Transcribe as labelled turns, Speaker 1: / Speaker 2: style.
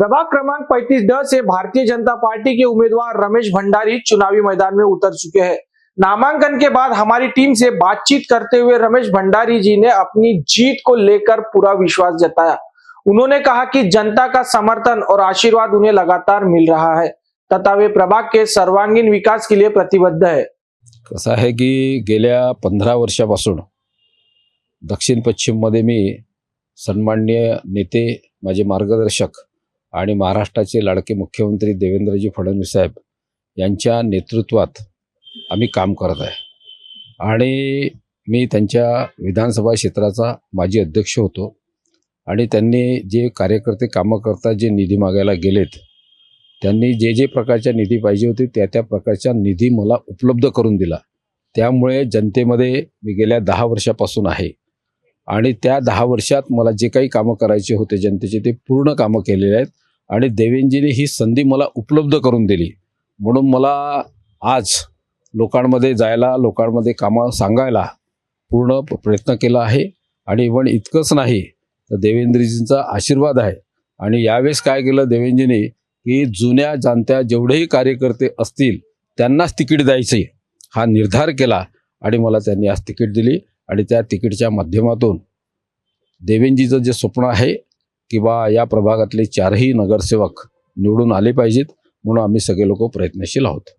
Speaker 1: प्रभाग क्रमांक 35D से Bharatiya Janata party के उम्मीदवार रमेश भंडारी चुनावी मैदान में उतर चुके हैं। नामांकन के बाद हमारी टीम से बातचीत करते हुए रमेश भंडारी जी ने अपनी जीत को लेकर पूरा विश्वास जताया। उन्होंने कहा कि जनता का समर्थन और आशीर्वाद उन्हें लगातार मिल रहा है तथा वे प्रभाग के सर्वांगीण विकास के लिए प्रतिबद्ध है।
Speaker 2: कसं आहे की गेल्या 15 वर्षापासून दक्षिण पश्चिम मध्ये मी सन्माननीय नेते, माझे मार्गदर्शक आणि महाराष्ट्राचे लाडके मुख्यमंत्री देवेंद्रजी फडणवीस साहेब यांच्या नेतृत्वात आम्ही काम करत आहे आणि मी त्यांच्या विधानसभा क्षेत्राचा माजी अध्यक्ष होतो आणि त्यांनी जे कार्यकर्ते कामं करतात, जे निधी मागायला गेलेत, त्यांनी जे प्रकारच्या निधी पाहिजे होते त्या प्रकारचा निधी मला उपलब्ध करून दिला। त्यामुळे जनतेमध्ये मी गेल्या 10 वर्षापासून आहे आणि त्या 10 वर्षात मला जे काही कामं करायचे होते जनतेचे ते पूर्ण कामं केलेले आहेत आणि देवेंजीने ही संधी मला उपलब्ध करून दिली। म्हणून मला आज लोकांमध्ये जायला, लोकांमध्ये कामं सांगायला पूर्ण प्रयत्न केला आहे आणि इव्हन इतकंच नाही तर देवेंद्रजींचा आशीर्वाद आहे। आणि यावेळेस काय केलं देवेंजीने की जुन्या जाणत्या जेवढेही कार्यकर्ते असतील त्यांनाच तिकीट द्यायचे हा निर्धार केला आणि मला त्यांनी आज तिकीट दिली आणि त्या तिकीटच्या माध्यमातून देवेंजीचं जे स्वप्न आहे की बा या प्रभागातले 4ही नगरसेवक निवडून आले पाहिजेत, म्हणून आम्ही सगळे लोक प्रयत्नशील आहोत।